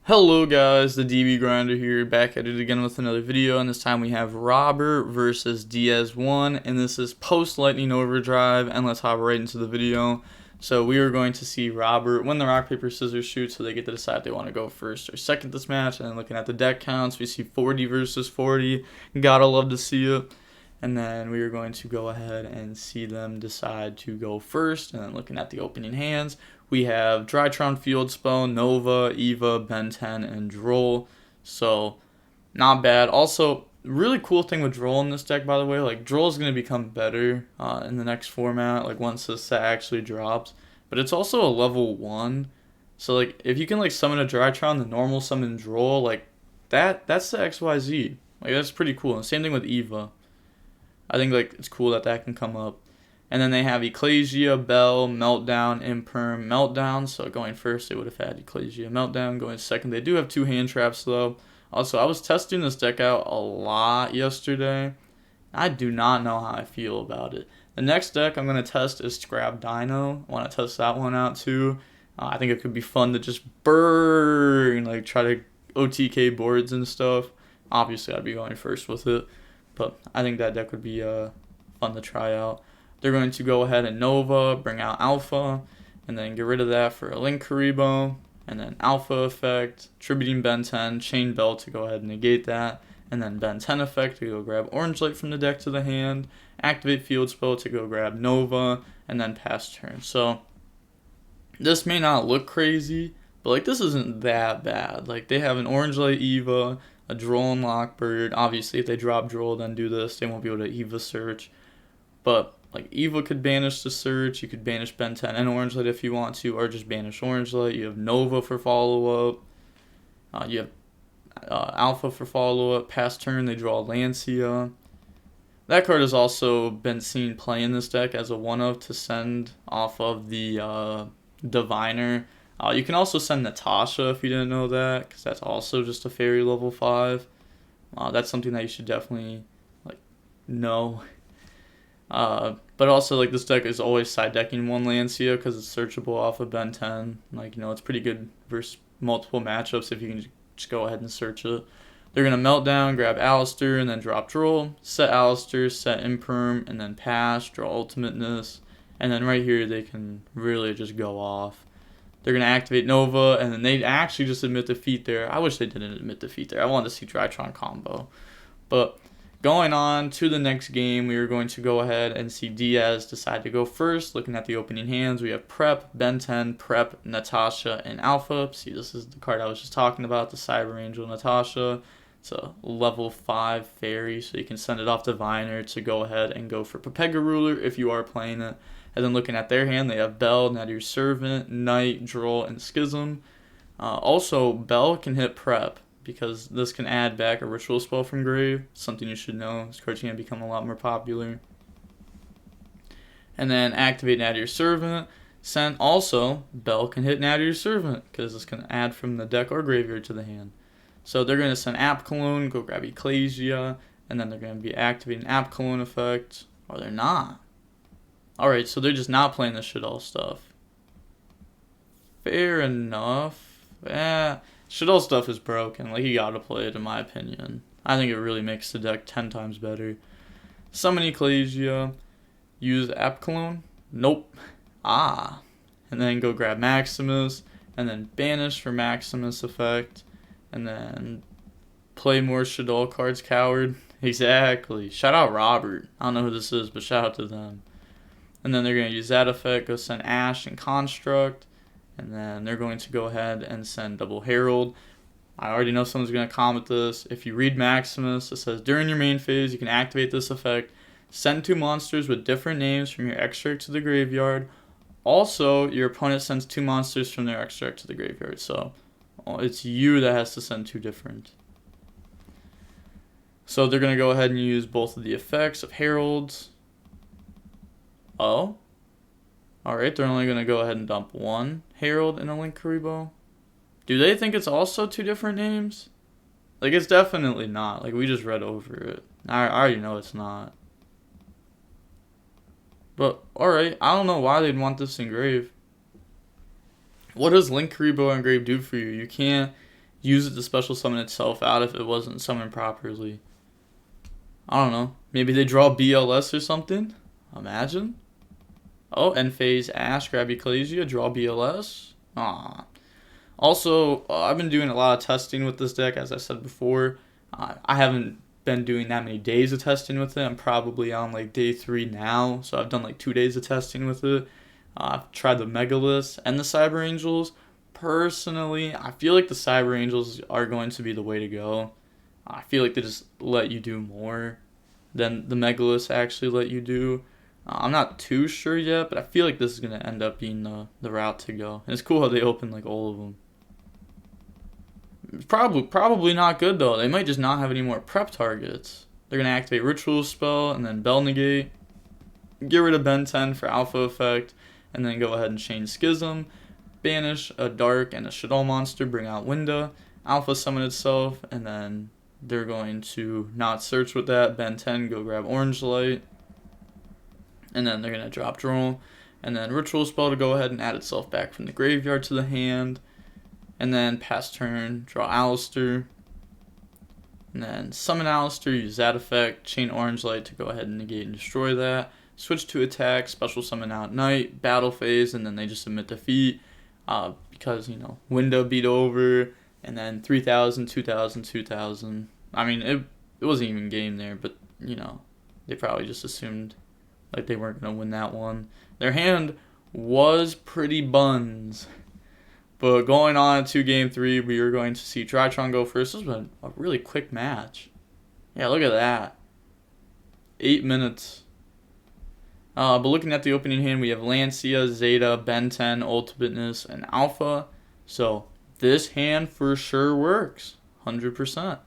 Hello guys, the DB Grinder here, back at it again with another video, and this time we have Robert versus DS1, and this is post Lightning Overdrive, and let's hop right into the video. So we are going to see Robert win the rock, paper, scissors, shoot, so they get to decide if they want to go first or second this match. And then looking at the deck counts, we see 40 versus 40, gotta love to see it. And then we are going to go ahead and see them decide to go first. And then looking at the opening hands, we have Drytron, Field Spell, Nova, Eva, Ben 10, and Droll. So, not bad. Also, really cool thing with Droll in this deck, by the way, like, Droll is going to become better in the next format, like, once this set actually drops. But it's also a level 1. So, like, if you can, like, summon a Drytron, the normal summon Droll, like, that's the XYZ. Like, that's pretty cool. And same thing with Eva. I think, like, it's cool that that can come up. And then they have Ecclesia, Bell, Meltdown, Imperm, Meltdown. So going first, they would have had Ecclesia, Meltdown. Going second, they do have 2 hand traps, though. Also, I was testing this deck out a lot yesterday. I do not know how I feel about it. The next deck I'm going to test is Scrap Dino. I want to test that one out, too. I think it could be fun to just burn, like, try to OTK boards and stuff. Obviously, I'd be going first with it. But I think that deck would be fun to try out. They're going to go ahead and Nova, bring out Alpha, and then get rid of that for a Link Karibo, and then Alpha effect, tributing Ben 10, Chain Bell to go ahead and negate that, and then Ben 10 effect to go grab Orange Light from the deck to the hand, activate Field Spell to go grab Nova, and then pass turn. So this may not look crazy, but like this isn't that bad. Like they have an Orange Light Eva, a Droll and Lockbird. Obviously, if they drop Droll, then do this. They won't be able to Eva search. But like Eva could banish the search. You could banish Ben 10 and Orange Light if you want to, or just banish Orange Light. You have Nova for follow up. You have Alpha for follow up. Pass turn, they draw Lancia. That card has also been seen play in this deck as a one of to send off of the Diviner. You can also send Natasha if you didn't know that, because that's also just a fairy level 5. That's something that you should definitely like know. But also like this deck is always side decking one Lancia because it's searchable off of Ben 10. Like, you know, it's pretty good versus multiple matchups if you can just go ahead and search it. They're gonna Meltdown, grab Alistair, and then drop Droll. Set Alistair, set Imperm, and then pass, draw Ultimateness. And then right here they can really just go off. They're going to activate Nova, and then they actually just admit defeat there. I wish they didn't admit defeat there. I wanted to see Drytron combo. But going on to the next game, we are going to go ahead and see Diaz decide to go first. Looking at the opening hands, we have Prep, Ben 10, Prep, Natasha, and Alpha. See, this is the card I was just talking about, the Cyber Angel Natasha. It's a level 5 fairy, so you can send it off to Viner to go ahead and go for Pepega Ruler if you are playing it. And then looking at their hand, they have Bell, Nadir Servant, Knight, Droll, and Schism. Also, Bell can hit Prep, because this can add back a Ritual Spell from Grave. Something you should know. This card's going to become a lot more popular. And then activate Nadir Servant. Send also, Bell can hit Nadir Servant, because this can add from the deck or graveyard to the hand. So they're going to send App Cologne, go grab Ecclesia, and then they're going to be activating App Cologne effect. Or they're not. Alright, so they're just not playing the Shaddoll stuff. Fair enough. Shaddoll stuff is broken. Like, you gotta play it, in my opinion. I think it really makes the deck 10 times better. Summon Ecclesia. Use App Cologne. Nope. And then go grab Maximus. And then banish for Maximus effect. And then play more Shaddoll cards, coward. Exactly. Shout out Robert. I don't know who this is, but shout out to them. And then they're going to use that effect, go send Ash and Construct. And then they're going to go ahead and send Double Herald. I already know someone's going to comment this. If you read Maximus, it says, during your main phase, you can activate this effect. Send 2 monsters with different names from your extract to the graveyard. Also, your opponent sends 2 monsters from their extract to the graveyard. So, it's you that has to send 2 different. So, they're going to go ahead and use both of the effects of Heralds. Oh, alright, they're only going to go ahead and dump 1 Herald in a Link Karibo. Do they think it's also 2 different names? Like, it's definitely not. Like, we just read over it. I already know it's not. But, alright, I don't know why they'd want this engraved. What does Link Karibo engraved do for you? You can't use it to special summon itself out if it wasn't summoned properly. I don't know. Maybe they draw BLS or something? Imagine. Oh, end phase Ash, grab Ecclesia, draw BLS. Aw. Also, I've been doing a lot of testing with this deck, as I said before. I haven't been doing that many days of testing with it. I'm probably on like day 3 now, so I've done like 2 days of testing with it. I've tried the Megaliths and the Cyber Angels. Personally, I feel like the Cyber Angels are going to be the way to go. I feel like they just let you do more than the Megaliths actually let you do. I'm not too sure yet, but I feel like this is going to end up being the route to go. And it's cool how they open like all of them. It's probably not good though. They might just not have any more prep targets. They're going to activate Ritual Spell and then Bell Negate. Get rid of Ben 10 for Alpha Effect. And then go ahead and chain Schism. Banish a Dark and a Shadow monster. Bring out Winda. Alpha summon itself. And then they're going to not search with that. Ben 10, go grab Orange Light. And then they're going to drop Droll. And then Ritual Spell to go ahead and add itself back from the graveyard to the hand. And then pass turn, draw Alistair. And then summon Alistair, use that effect. Chain Orange Light to go ahead and negate and destroy that. Switch to attack, special summon out Knight, battle phase, and then they just submit defeat. Because, you know, window beat over. And then 3,000, 2,000, 2,000. I mean, it wasn't even game there, but, you know, they probably just assumed like they weren't going to win that one. Their hand was pretty buns. But going on to game 3, we are going to see Drytron go first. This has been a really quick match. Yeah, look at that. 8 minutes. But looking at the opening hand, we have Lancia, Zeta, Ben 10, Ultimateness, and Alpha. So this hand for sure works. 100%.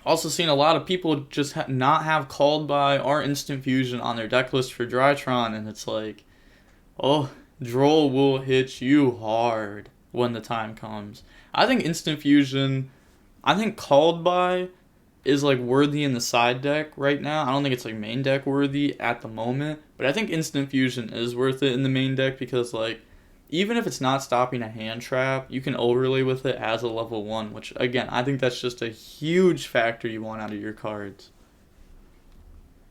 Also seen a lot of people just not have Called By or Instant Fusion on their deck list for Drytron. And it's like, oh, Droll will hit you hard when the time comes. I think Instant Fusion, I think Called By is like worthy in the side deck right now. I don't think it's like main deck worthy at the moment, but I think Instant Fusion is worth it in the main deck because like even if it's not stopping a hand trap, you can overlay with it as a level 1, which again, I think that's just a huge factor you want out of your cards.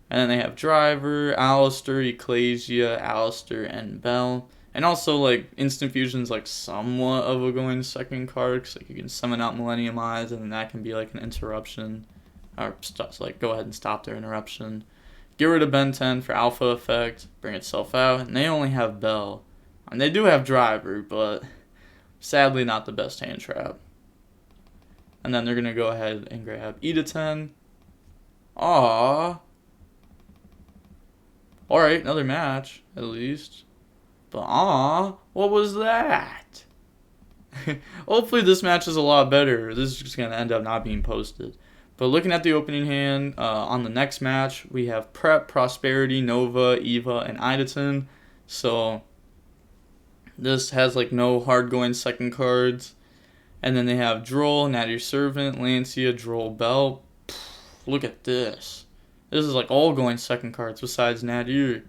And then they have Driver, Alistair, Ecclesia, Alistair, and Bell. And also, like, Instant Fusion's, like, somewhat of a going second card, because, like, you can summon out Millennium Eyes, and then that can be, like, an interruption. Or, like, go ahead and stop their interruption. Get rid of Ben 10 for Alpha Effect, bring itself out, and they only have Bell. And they do have Driver, but sadly not the best hand trap. And then they're going to go ahead and grab E to 10. Aww. Alright, another match, at least. But, what was that? Hopefully this match is a lot better. This is just going to end up not being posted. But looking at the opening hand, on the next match, we have Prep, Prosperity, Nova, Eva, and Idaten. So, this has, like, no hard-going second cards. And then they have Droll, Nadir Servant, Lancia, Droll, Bell. Look at this. This is, like, all going second cards besides Nadir.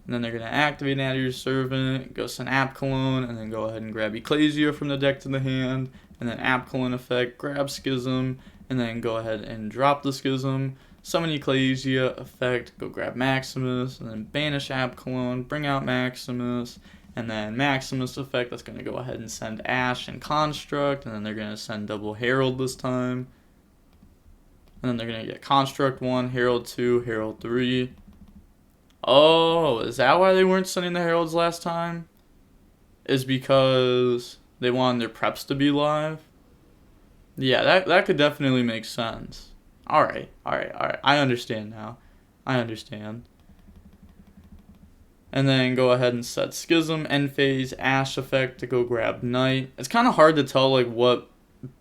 And then they're going to activate Nadir Servant, go send App Cologne, and then go ahead and grab Ecclesia from the deck to the hand. And then App Cologne effect, grab Schism, and then go ahead and drop the Schism. Summon Ecclesia effect, go grab Maximus, and then banish App Cologne, bring out Maximus. And then Maximus effect, that's going to go ahead and send Ash and Construct. And then they're going to send double Herald this time. And then they're going to get Construct 1, Herald 2, Herald 3. Oh, is that why they weren't sending the Heralds last time? Is because they wanted their preps to be live? Yeah, that could definitely make sense. Alright. I understand now. I understand. And then go ahead and set Schism, End Phase, Ash effect to go grab Knight. It's kind of hard to tell like what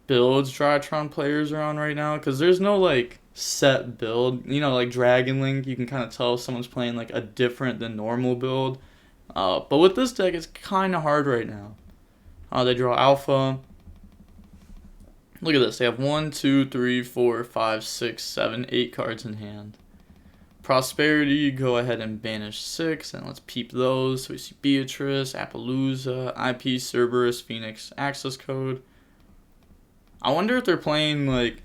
builds Drytron players are on right now because there's no like set build. You know, like Dragon Link, you can kind of tell if someone's playing like a different than normal build. But with this deck, it's kind of hard right now. They draw Alpha. Look at this. They have 1, 2, 3, 4, 5, 6, 7, 8 cards in hand. Prosperity, go ahead and banish 6, and let's peep those. So we see Beatrice, Appaloosa, IP, Cerberus, Phoenix, Access Code. I wonder if they're playing like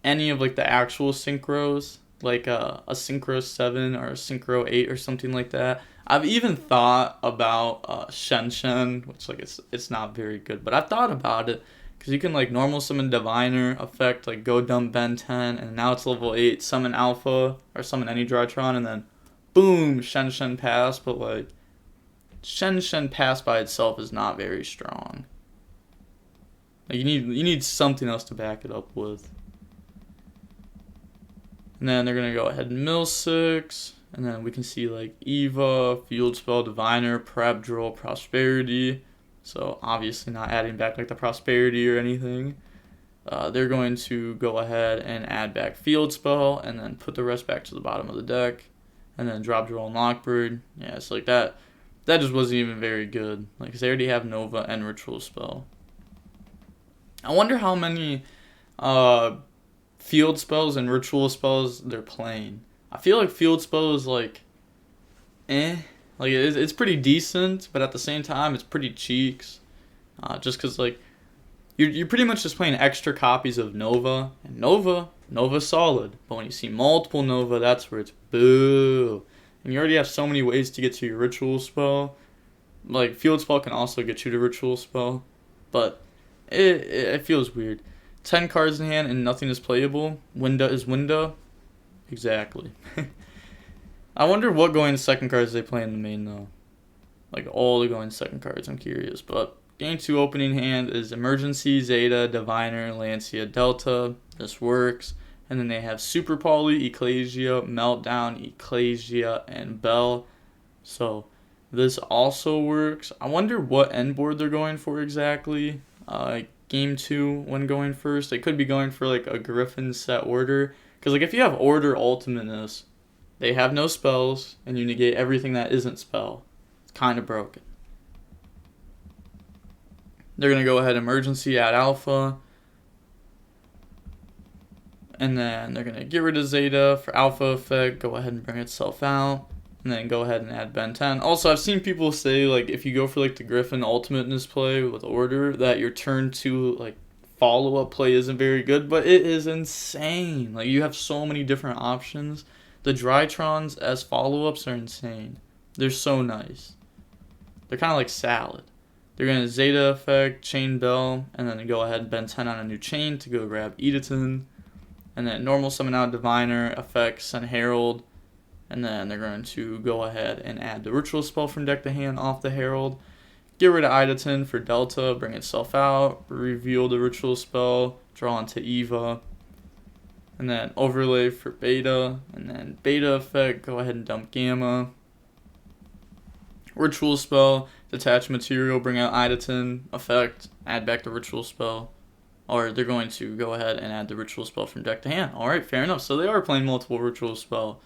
any of like the actual synchros, like a synchro 7 or a synchro 8 or something like that. I've even thought about Shen, which like it's not very good, but I've thought about it because you can like normal summon Diviner effect, like go dump Ben 10, and now it's level 8, summon Alpha or summon any Drytron, and then boom, Shen pass. But like Shen pass by itself is not very strong. Like you need something else to back it up with. And then they're gonna go ahead and mill 6. And then we can see like Eva, Field Spell, Diviner, Prep, Drill, Prosperity. So obviously not adding back like the Prosperity or anything. They're going to go ahead and add back Field Spell and then put the rest back to the bottom of the deck. And then drop, Drill, and Lockbird. Yeah, it's like that. That just wasn't even very good. Like, 'cause they already have Nova and Ritual Spell. I wonder how many field spells and ritual spells they're playing. I feel like field spell is like, like it's pretty decent, but at the same time it's pretty cheeks. Just because like you're pretty much just playing extra copies of Nova, and Nova's solid. But when you see multiple Nova, that's where it's boo. And you already have so many ways to get to your ritual spell. Like field spell can also get you to ritual spell, but it feels weird. 10 cards in hand and nothing is playable. Winda is Winda. Exactly. I wonder what going second cards they play in the main though. Like all the going second cards, I'm curious. But game 2 opening hand is Emergency, Zeta, Diviner, Lancia, Delta. This works. And then they have Super Poly, Ecclesia, Meltdown, Ecclesia, and Bell. So this also works. I wonder what end board they're going for exactly. Game 2 when going first, they could be going for like a Griffin set order, because like if you have order ultimateness, they have no spells and you negate everything that isn't spell. It's kind of broken. They're gonna go ahead Emergency, add Alpha, and then they're gonna get rid of Zeta for Alpha effect, go ahead and bring itself out, and then go ahead and add Ben 10. Also, I've seen people say, like, if you go for, like, the Griffin Ultimateness play with Order, that your turn 2, like, follow-up play isn't very good, but it is insane. Like, you have so many different options. The Drytrons as follow-ups are insane. They're so nice. They're kind of like salad. They're going to Zeta effect, Chain Bell, and then go ahead and Ben 10 on a new chain to go grab Edaton. And then normal summon out Diviner, effect, send Herald. And then they're going to go ahead and add the ritual spell from deck to hand off the Herald. Get rid of Idaten for Delta, bring itself out, reveal the ritual spell, draw into Eva. And then overlay for Beta, and then Beta effect, go ahead and dump Gamma. Ritual spell, detach material, bring out Idaten, effect, add back the ritual spell. Or they're going to go ahead and add the ritual spell from deck to hand. Alright, fair enough. So they are playing multiple ritual spell.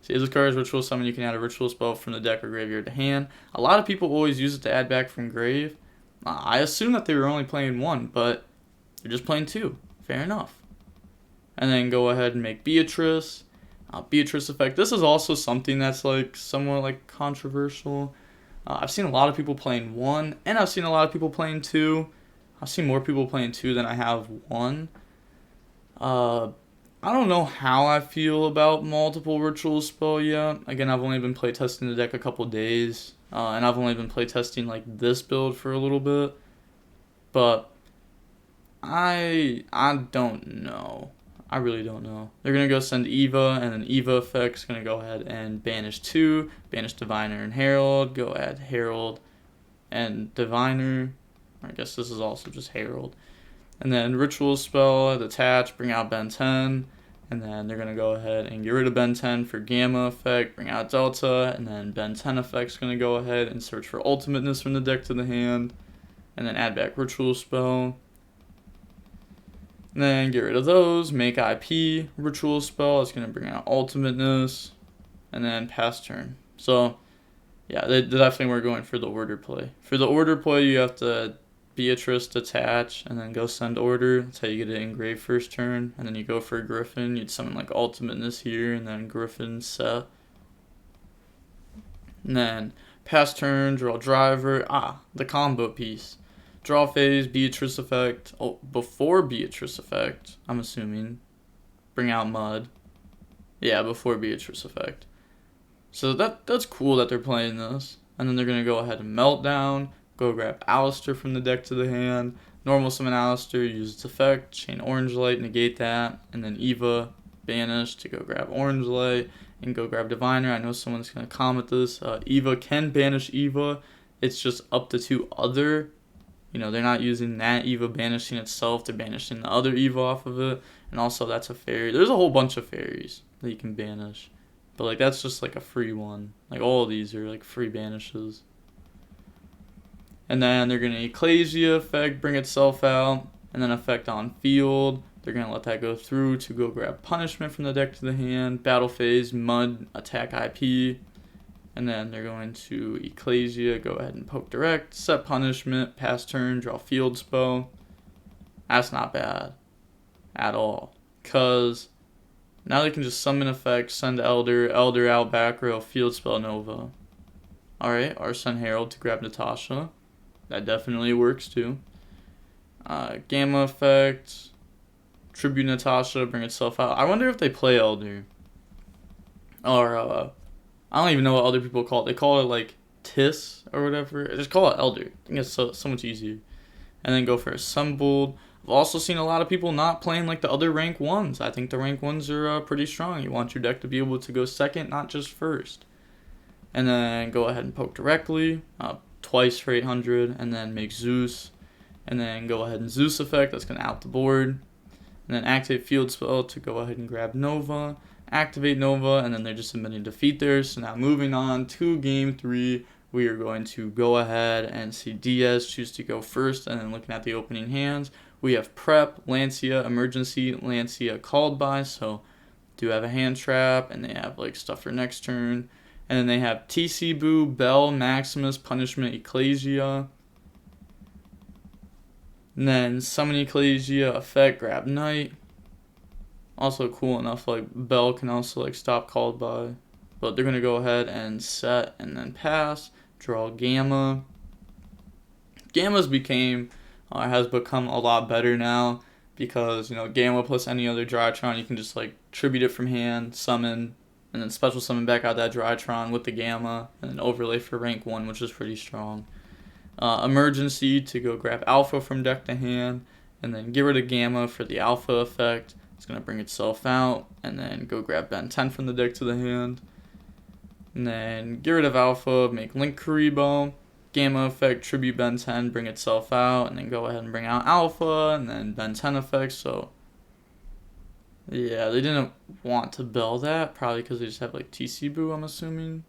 See, as this card is ritual summon, you can add a ritual spell from the deck or graveyard to hand. A lot of people always use it to add back from grave. I assume that they were only playing 1, but they're just playing 2. Fair enough. And then go ahead and make Beatrice. Beatrice effect. This is also something that's like somewhat like controversial. I've seen a lot of people playing 1, and I've seen a lot of people playing 2. I've seen more people playing 2 than I have 1. I don't know how I feel about multiple ritual spell yet. Again, I've only been playtesting the deck a couple days, and I've only been playtesting like this build for a little bit. But I don't know. I really don't know. They're gonna go send Eva, and then Eva effect's gonna go ahead and banish 2, banish Diviner and Herald. Go add Herald and Diviner. I guess this is also just Herald. And then ritual spell, detach, bring out Ben 10. And then they're going to go ahead and get rid of Ben 10 for Gamma effect, bring out Delta. And then Ben 10 effect's going to go ahead and search for ultimateness from the deck to the hand. And then add back ritual spell. And then get rid of those, make IP, ritual spell. It's going to bring out ultimateness. And then pass turn. So, yeah, they definitely were going for the order play. For the order play, you have to Beatrice, detach, and then go send order. That's how you get it engrave first turn. And then you go for a Griffin. You'd summon like ultimateness here, and then Griffin set. And then pass turn, draw driver. The combo piece. Draw phase, Beatrice effect. Oh, before Beatrice effect, I'm assuming. Bring out Mud. Yeah, before Beatrice effect. So that's cool that they're playing this. And then they're going to go ahead and Meltdown. Go grab Alistair from the deck to the hand. Normal summon Alistair, use its effect. Chain Orange Light, negate that. And then Eva, banish to go grab Orange Light. And go grab Diviner. I know someone's going to comment this. Eva can banish Eva. It's just up to 2 other. You know, they're not using that Eva banishing itself. They're banishing the other Eva off of it. And also, that's a fairy. There's a whole bunch of fairies that you can banish. But, like, that's just, like, a free one. Like, all of these are, like, free banishes. And then they're going to Ecclesia effect, bring itself out. And then effect on field. They're going to let that go through to go grab punishment from the deck to the hand. Battle phase, Mud, attack IP. And then they're going to Ecclesia, go ahead and poke direct, set punishment, pass turn, draw field spell. That's not bad at all. Because now they can just summon effect, send Elder out, back row, field spell Nova. Alright, or send Herald to grab Natasha. That definitely works too. Gamma effect, tribute Natasha, bring itself out. I wonder if they play Elder. Or, I don't even know what other people call it. They call it like Tis or whatever. Just call it Elder. I think it's so much easier. And then go for Assembled. I've also seen a lot of people not playing like the other rank 1s. I think the rank 1s are pretty strong. You want your deck to be able to go second, not just first. And then go ahead and poke directly. Twice for 800. And then make Zeus. And then go ahead and Zeus effect. That's going to out the board. And then activate field spell to go ahead and grab Nova. Activate Nova, and then they're just submitting defeat there. So now moving on to game 3, we are going to go ahead and see Diaz choose to go first. And then looking at the opening hands, we have Prep, Lancia, Emergency, Lancia called by. So do have a hand trap, and they have like stuff for next turn. And then they have TC Boo, Bell, Maximus, Punishment, Ecclesia. And then summon Ecclesia, effect, grab Knight. Also cool enough, like Bell can also like stop called by. But they're going to go ahead and set and then pass. Draw Gamma. Gamma's has become a lot better now. Because, you know, Gamma plus any other Drytron, you can just like tribute it from hand, summon, and then special summon back out that Drytron with the Gamma. And then overlay for rank 1, which is pretty strong. Emergency to go grab Alpha from deck to hand. And then get rid of Gamma for the Alpha effect. It's going to bring itself out, and then go grab Ben 10 from the deck to the hand. And then get rid of Alpha, make Link Karibo, Gamma effect, tribute Ben 10, bring itself out, and then go ahead and bring out Alpha, and then Ben 10 effect. So, yeah, they didn't want to build that, probably because they just have like TC Boo, I'm assuming.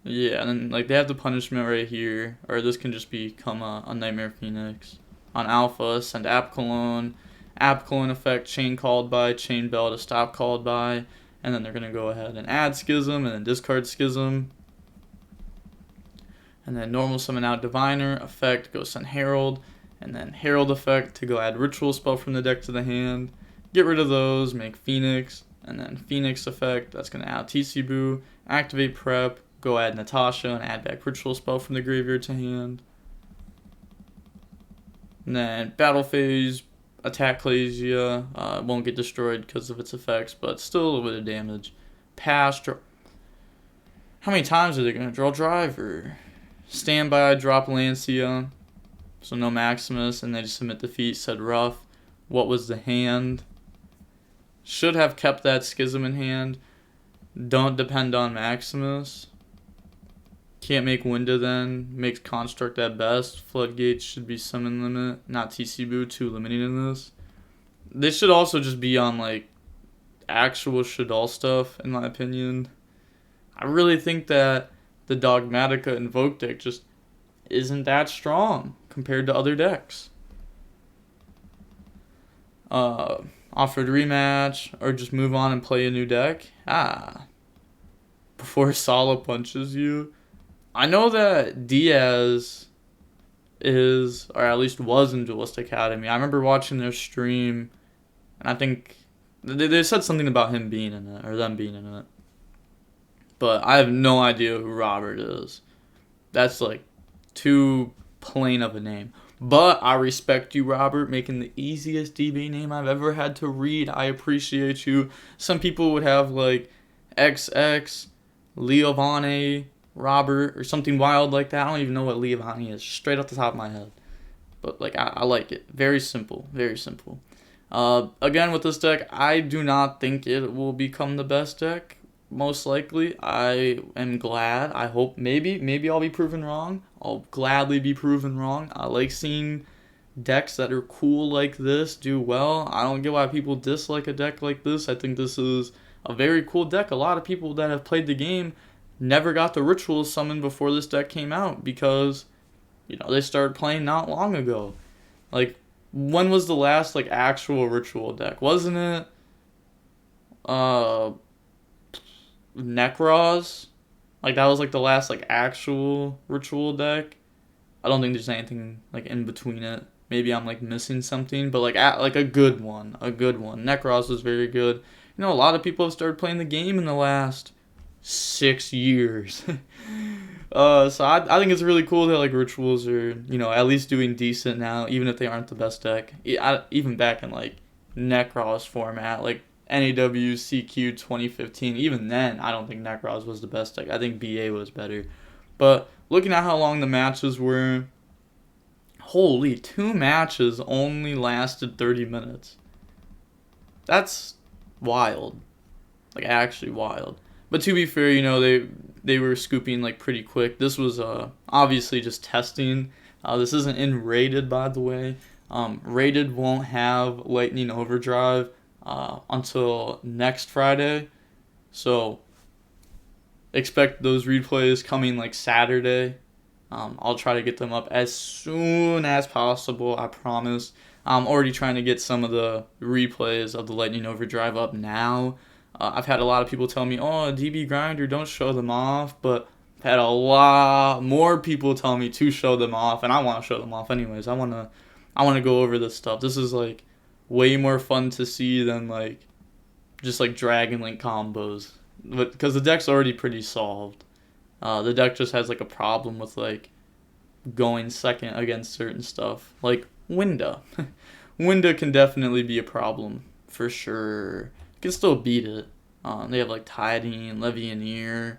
Yeah, and then like they have the punishment right here, or this can just become a Nightmare Phoenix. On Alpha, send Apcolone effect, chain called by, chain Bell to stop called by, and then they're going to go ahead and add Schism, and then discard Schism. And then normal summon out Diviner, effect, go send Herald, and then Herald effect to go add Ritual spell from the deck to the hand. Get rid of those, make Phoenix, and then Phoenix effect, that's going to add TC Boo, activate Prep, go add Natasha, and add back Ritual spell from the graveyard to hand. And then battle phase, attack Ecclesia, won't get destroyed because of its effects, but still a little bit of damage. Pass, how many times are they going to draw Driver? Standby, drop Lancia, so no Maximus, and they just submit defeat, said rough. What was the hand? Should have kept that Schism in hand. Don't depend on Maximus. Can't make Winda then. Makes Construct at best. Floodgates should be summon limit. Not TC Boo, too limiting in this. They should also just be on like actual Shadal stuff, in my opinion. I really think that the Dogmatika Invoked deck just isn't that strong compared to other decks. Offered rematch, or just move on and play a new deck. Before Sala punches you. I know that Diaz is, or at least was, in Duelist Academy. I remember watching their stream, and I think they said something about him being in it, or them being in it. But I have no idea who Robert is. That's like too plain of a name. But I respect you, Robert, making the easiest DB name I've ever had to read. I appreciate you. Some people would have like XX, LIOV, Robert, or something wild like that. I don't even know what LIOV is, straight off the top of my head. But like I like it. Very simple. Very simple. Again, with this deck, I do not think it will become the best deck. Most likely, I am glad. I hope maybe I'll be proven wrong. I'll gladly be proven wrong. I like seeing decks that are cool like this do well. I don't get why people dislike a deck like this. I think this is a very cool deck. A lot of people that have played the game never got the rituals summoned before this deck came out because, you know, they started playing not long ago. Like, when was the last like actual ritual deck? Wasn't it Necros? Like that was like the last like actual ritual deck. I don't think there's anything like in between it. Maybe I'm like missing something, but like like a good one. Necros was very good. You know, a lot of people have started playing the game in the last 6 years. So I think it's really cool that like rituals are, you know, at least doing decent now, even if they aren't the best deck. Even back in like Necros format, like NAW CQ 2015, even then I don't think Necros was the best deck. I think BA was better. But looking at how long the matches were, holy, 2 matches only lasted 30 minutes. That's wild. Like actually wild. But to be fair, you know, they were scooping like pretty quick. This was obviously just testing. This isn't in rated, by the way. Rated won't have Lightning Overdrive until next Friday. So expect those replays coming like Saturday. I'll try to get them up as soon as possible, I promise. I'm already trying to get some of the replays of the Lightning Overdrive up now. I've had a lot of people tell me, oh, DB Grinder, don't show them off. But I've had a lot more people tell me to show them off. And I want to show them off anyways. I want to go over this stuff. This is like way more fun to see than like just like Dragon Link combos. Because the deck's already pretty solved. The deck just has like a problem with like going second against certain stuff. Like Winda. Winda can definitely be a problem for sure. Can still beat it. They have like Tiding, Levianeer,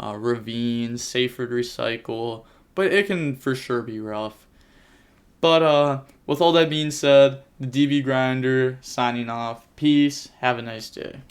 Ravine, Safred Recycle, but it can for sure be rough. But with all that being said, the DB Grinder signing off. Peace. Have a nice day.